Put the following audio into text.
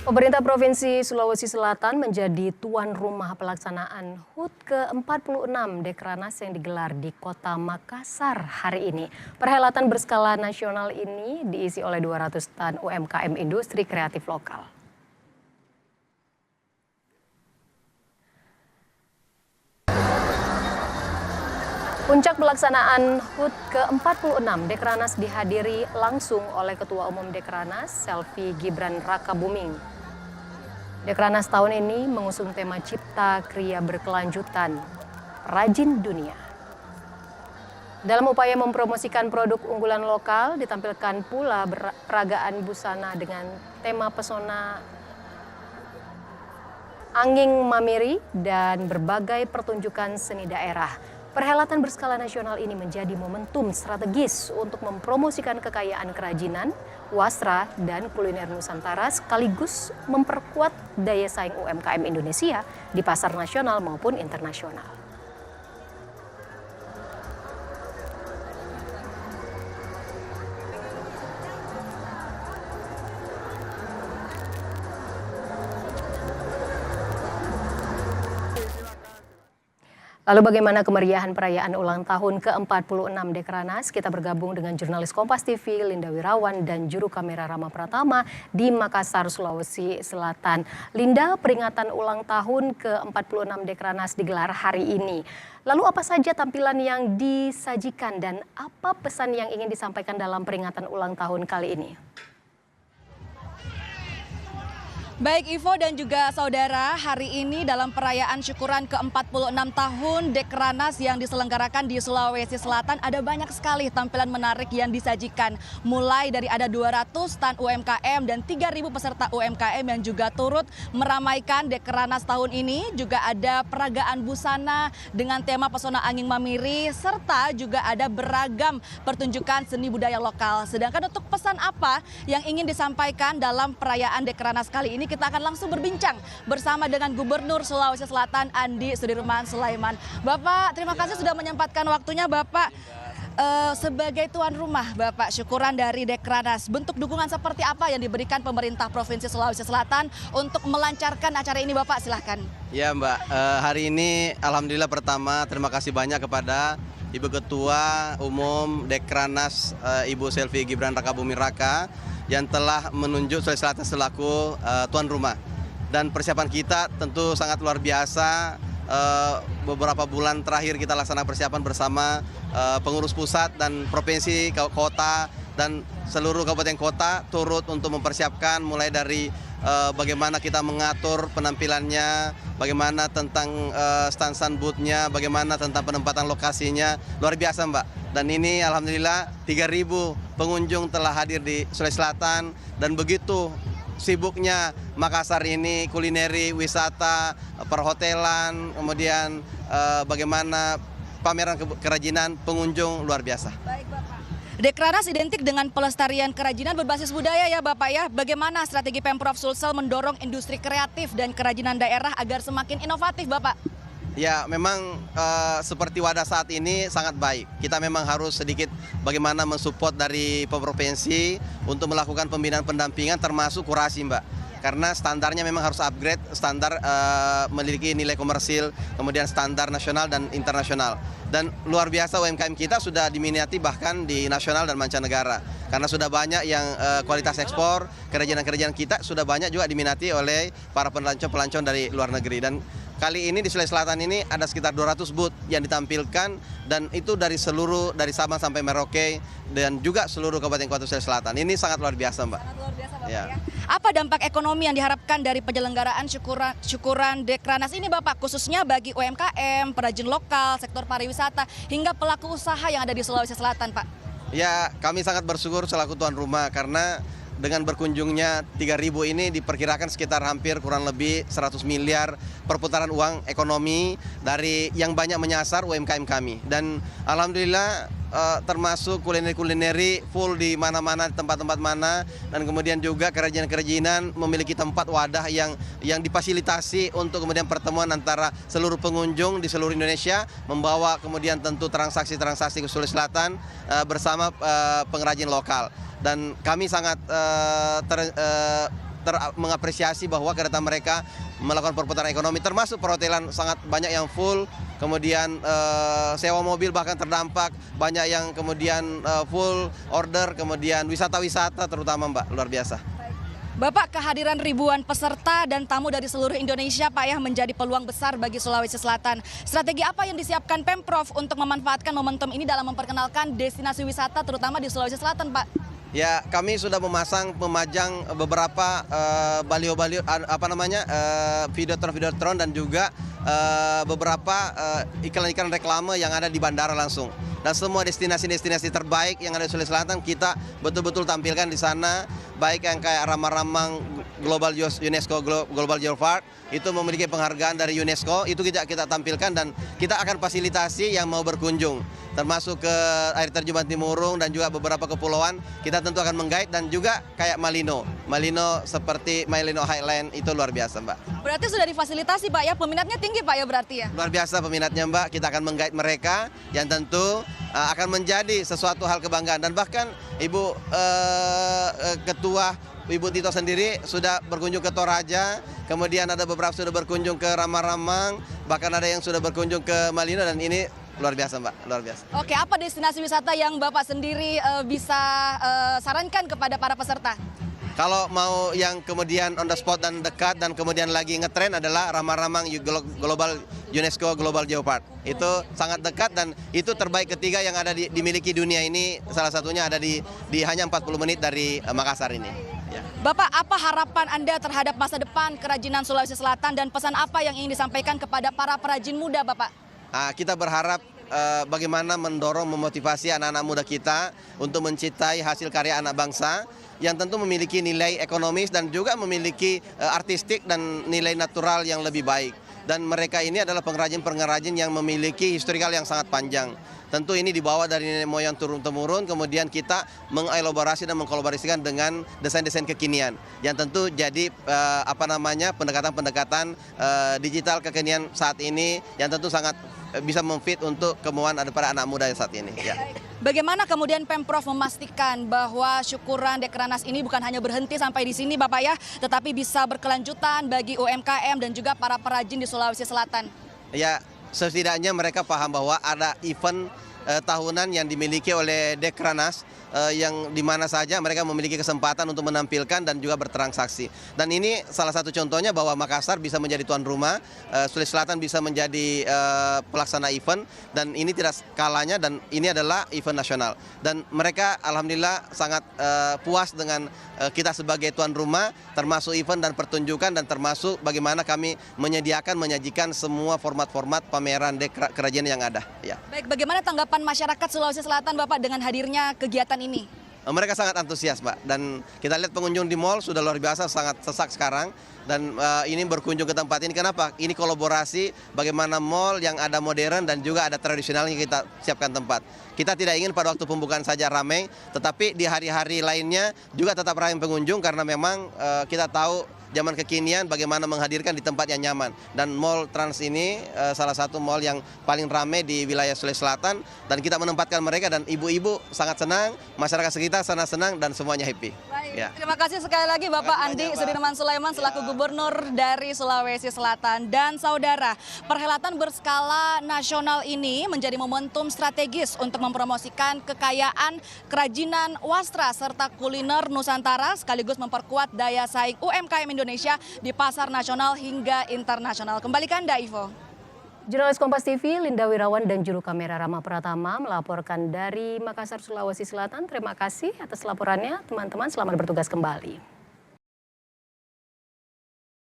Pemerintah Provinsi Sulawesi Selatan menjadi tuan rumah pelaksanaan HUT ke-46 Dekranas yang digelar di Kota Makassar hari ini. Perhelatan berskala nasional ini diisi oleh 200 stand UMKM industri kreatif lokal. Puncak pelaksanaan HUT ke-46 Dekranas dihadiri langsung oleh Ketua Umum Dekranas, Selvi Gibran Rakabuming. Dekranas tahun ini mengusung tema Cipta Kriya Berkelanjutan, Rajin Dunia. Dalam upaya mempromosikan produk unggulan lokal, ditampilkan pula peragaan busana dengan tema pesona Anging Mamiri dan berbagai pertunjukan seni daerah. Perhelatan berskala nasional ini menjadi momentum strategis untuk mempromosikan kekayaan kerajinan, wastra, dan kuliner Nusantara sekaligus memperkuat daya saing UMKM Indonesia di pasar nasional maupun internasional. Lalu bagaimana kemeriahan perayaan ulang tahun ke-46 Dekranas? Kita bergabung dengan jurnalis Kompas TV Linda Wirawan dan juru kamera Rama Pratama di Makassar, Sulawesi Selatan. Linda, peringatan ulang tahun ke-46 Dekranas digelar hari ini. Lalu apa saja tampilan yang disajikan dan apa pesan yang ingin disampaikan dalam peringatan ulang tahun kali ini? Baik Ivo dan juga saudara, hari ini dalam perayaan syukuran ke-46 tahun Dekranas yang diselenggarakan di Sulawesi Selatan ada banyak sekali tampilan menarik yang disajikan. Mulai dari ada 200 stand UMKM dan 3.000 peserta UMKM yang juga turut meramaikan Dekranas tahun ini. Juga ada peragaan busana dengan tema pesona Anging Mamiri serta juga ada beragam pertunjukan seni budaya lokal. Sedangkan untuk pesan apa yang ingin disampaikan dalam perayaan Dekranas kali ini, kita akan langsung berbincang bersama dengan Gubernur Sulawesi Selatan Andi Sudirman Sulaiman. Bapak, terima kasih sudah menyempatkan waktunya Bapak. Sebagai tuan rumah Bapak, syukuran dari Dekranas, bentuk dukungan seperti apa yang diberikan pemerintah Provinsi Sulawesi Selatan untuk melancarkan acara ini Bapak, silahkan. Ya Mbak, hari ini Alhamdulillah pertama terima kasih banyak kepada Ibu Ketua Umum Dekranas, Ibu Selvi Gibran Rakabuming Raka, yang telah menunjuk Sulawesi Selatan selaku tuan rumah. Dan persiapan kita tentu sangat luar biasa. Beberapa bulan terakhir kita laksanakan persiapan bersama pengurus pusat dan provinsi, kota, dan seluruh kabupaten kota turut untuk mempersiapkan mulai dari bagaimana kita mengatur penampilannya, bagaimana tentang stand-stand booth-nya, bagaimana tentang penempatan lokasinya. Luar biasa Mbak. Dan ini Alhamdulillah 3.000 pengunjung telah hadir di Sulawesi Selatan dan begitu sibuknya Makassar ini, kulineri, wisata, perhotelan, kemudian bagaimana pameran kerajinan, pengunjung luar biasa. Baik Bapak. Dekranas identik dengan pelestarian kerajinan berbasis budaya ya Bapak ya. Bagaimana strategi Pemprov Sulsel mendorong industri kreatif dan kerajinan daerah agar semakin inovatif Bapak? Ya memang seperti wadah saat ini sangat baik. Kita memang harus sedikit bagaimana mensupport dari provinsi untuk melakukan pembinaan pendampingan termasuk kurasi Mbak. Karena standarnya memang harus upgrade, standar memiliki nilai komersil, kemudian standar nasional dan internasional. Dan luar biasa UMKM kita sudah diminati bahkan di nasional dan mancanegara. Karena sudah banyak yang kualitas ekspor, kerajinan-kerajinan kita sudah banyak juga diminati oleh para pelancong-pelancong dari luar negeri. Dan kali ini di Sulawesi Selatan ini ada sekitar 200 booth yang ditampilkan dan itu dari Sabang sampai Merauke dan juga seluruh kabupaten kota Sulawesi Selatan. Ini sangat luar biasa Mbak. Sangat luar biasa Bapak ya. Apa dampak ekonomi yang diharapkan dari penyelenggaraan syukuran Dekranas ini Bapak, khususnya bagi UMKM, perajin lokal, sektor pariwisata, hingga pelaku usaha yang ada di Sulawesi Selatan Pak? Ya kami sangat bersyukur selaku tuan rumah karena dengan berkunjungnya 3.000 ini diperkirakan sekitar hampir kurang lebih 100 miliar perputaran uang ekonomi dari yang banyak menyasar UMKM kami. Dan Alhamdulillah termasuk kulineri full di mana-mana, tempat-tempat mana, dan kemudian juga kerajinan-kerajinan memiliki tempat wadah yang difasilitasi untuk kemudian pertemuan antara seluruh pengunjung di seluruh Indonesia, membawa kemudian tentu transaksi-transaksi ke Sulawesi Selatan bersama pengrajin lokal. Dan kami sangat mengapresiasi bahwa kedatangan mereka melakukan perputaran ekonomi, termasuk perhotelan sangat banyak yang full, kemudian sewa mobil bahkan terdampak, banyak yang kemudian full order, kemudian wisata-wisata terutama Mbak, luar biasa. Bapak, kehadiran ribuan peserta dan tamu dari seluruh Indonesia Pak ya menjadi peluang besar bagi Sulawesi Selatan. Strategi apa yang disiapkan Pemprov untuk memanfaatkan momentum ini dalam memperkenalkan destinasi wisata terutama di Sulawesi Selatan Pak? Ya, kami sudah memajang beberapa baliho-baliho, Videotron dan juga beberapa iklan-iklan reklame yang ada di bandara langsung. Dan semua destinasi-destinasi terbaik yang ada di Sulawesi Selatan kita betul-betul tampilkan di sana, baik yang kayak Ramang-Ramang Global UNESCO Global Geopark itu memiliki penghargaan dari UNESCO, itu kita tampilkan dan kita akan fasilitasi yang mau berkunjung, termasuk ke air terjun Bantimurung dan juga beberapa kepulauan. Kita tentu akan menggait dan juga kayak Malino seperti Malino Highland itu luar biasa Mbak. Berarti sudah difasilitasi Pak ya, peminatnya tinggi Pak ya berarti ya? Luar biasa peminatnya Mbak, kita akan menggait mereka yang tentu akan menjadi sesuatu hal kebanggaan. Dan bahkan Ibu Ketua Ibu Tito sendiri sudah berkunjung ke Toraja, kemudian ada beberapa sudah berkunjung ke Ramang-Ramang, bahkan ada yang sudah berkunjung ke Malino, dan ini luar biasa Mbak, luar biasa. Oke, apa destinasi wisata yang Bapak sendiri bisa sarankan kepada para peserta? Kalau mau yang kemudian on the spot dan dekat dan kemudian lagi ngetren adalah Ramang-Ramang Global UNESCO Global Geopark. Itu sangat dekat dan itu terbaik ketiga yang ada dimiliki dunia ini. Salah satunya ada di hanya 40 menit dari Makassar ini. Ya. Bapak, apa harapan Anda terhadap masa depan kerajinan Sulawesi Selatan dan pesan apa yang ingin disampaikan kepada para perajin muda Bapak? Kita berharap bagaimana mendorong, memotivasi anak-anak muda kita untuk mencintai hasil karya anak bangsa yang tentu memiliki nilai ekonomis dan juga memiliki artistik dan nilai natural yang lebih baik. Dan mereka ini adalah pengrajin-pengrajin yang memiliki historikal yang sangat panjang. Tentu ini dibawa dari nenek moyang turun-temurun, kemudian kita mengelaborasi dan mengkolaborasikan dengan desain-desain kekinian yang tentu jadi pendekatan-pendekatan digital kekinian saat ini yang tentu sangat bisa memfit untuk kemauan daripada anak muda saat ini. Ya. Bagaimana kemudian Pemprov memastikan bahwa syukuran Dekranas ini bukan hanya berhenti sampai di sini Bapak ya, tetapi bisa berkelanjutan bagi UMKM dan juga para perajin di Sulawesi Selatan? Ya, setidaknya mereka paham bahwa ada event tahunan yang dimiliki oleh Dekranas yang di mana saja mereka memiliki kesempatan untuk menampilkan dan juga bertransaksi. Dan ini salah satu contohnya bahwa Makassar bisa menjadi tuan rumah, Sulawesi Selatan bisa menjadi pelaksana event, dan ini tidak skalanya dan ini adalah event nasional. Dan mereka alhamdulillah sangat puas dengan kita sebagai tuan rumah, termasuk event dan pertunjukan dan termasuk bagaimana kami menyajikan semua format-format pameran kerajinan yang ada. Ya. Baik, bagaimana tanggapan masyarakat Sulawesi Selatan Bapak dengan hadirnya kegiatan ini? Mereka sangat antusias Mbak, dan kita lihat pengunjung di mal sudah luar biasa, sangat sesak sekarang. Dan ini berkunjung ke tempat ini, kenapa? Ini kolaborasi bagaimana mal yang ada modern dan juga ada tradisionalnya kita siapkan tempat. Kita tidak ingin pada waktu pembukaan saja ramai, tetapi di hari-hari lainnya juga tetap ramai pengunjung karena memang kita tahu zaman kekinian bagaimana menghadirkan di tempat yang nyaman. Dan Mall Trans ini salah satu mall yang paling ramai di wilayah Sulawesi Selatan dan kita menempatkan mereka dan ibu-ibu sangat senang, masyarakat sekitar sangat senang dan semuanya happy. Baik, ya. Terima kasih sekali lagi Bapak Andi Sudirman Sulaiman selaku Gubernur dari Sulawesi Selatan. Dan saudara, perhelatan berskala nasional ini menjadi momentum strategis untuk mempromosikan kekayaan kerajinan wastra serta kuliner Nusantara sekaligus memperkuat daya saing UMKM Indonesia di pasar nasional hingga internasional. Kembali ke Anda, Ivo. Jurnalis Kompas TV, Linda Wirawan dan juru kamera Rama Pratama melaporkan dari Makassar, Sulawesi Selatan. Terima kasih atas laporannya, teman-teman. Selamat bertugas kembali.